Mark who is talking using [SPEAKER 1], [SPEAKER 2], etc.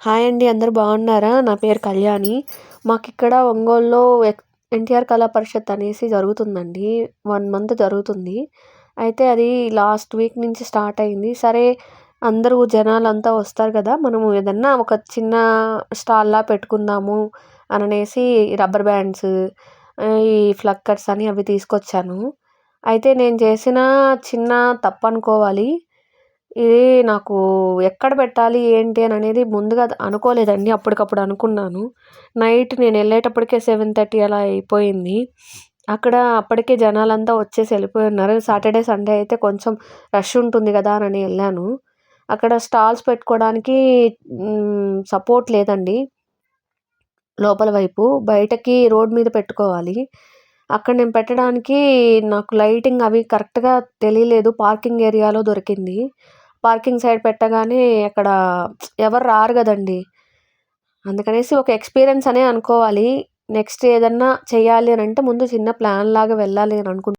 [SPEAKER 1] Hi అండి. అందరూ బాగున్నారా? నా పేరు కళ్యాణి. మాకిక్కడ ఒంగోలులో ఎన్టీఆర్ కళా పరిషత్ అనేసి జరుగుతుందండి. 1 మంత్ జరుగుతుంది. అయితే అది లాస్ట్ వీక్ నుంచి స్టార్ట్ అయింది. సరే, అందరూ జనాలంతా వస్తారు కదా! మనము ఏదన్నా ఒక చిన్న స్టాల్‌లా పెట్టుకుందాము అననేసి రబ్బర్ బ్యాండ్స్, ఈ ఫ్లక్కర్స్ అని అవి తీసుకొచ్చాను. అయితే నేను చేసిన చిన్న తప్పనుకోవాలి. ఇది నాకు ఎక్కడ పెట్టాలి, ఏంటి అననేది ముందుగా అనుకోలేదండి. అప్పటికప్పుడు అనుకున్నాను. నైట్ నేనెళ్ళేటప్పటికే 7:30 అలా అయిపోయింది. అక్కడ అప్పటికే జనాలంతా వచ్చేసి ఎళ్ళిపోయున్నారు. సాటర్‌డే, సండే అయితే కొంచెం రష్ ఉంటుంది గదా అనని ఎళ్ళాను. అక్కడ స్టాల్స్ పెట్టుకోవడానికి సపోర్ట్ లేదండి. లోపల వైపు. బయటకి రోడ్ మీద పెట్టుకోవాలి. అక్కడ నేను పెట్టడానికి నాకు లైటింగ్ అవి కరెక్ట్‌గా తెలియలేదు. పార్కింగ్ ఏరియాలో దొరికింది. పార్కింగ్ సైడ్ పెట్టగానే అక్కడ ఎవరు రారు గదండీ! అందుకనేసి ఒక ఎక్స్‌పీరియన్స్ అనే అనుకోవాలి. నెక్స్ట్ ఏదన్నా చేయాలి అనంటే ముందు చిన్న ప్లాన్‌లాగా వెళ్ళాలి అని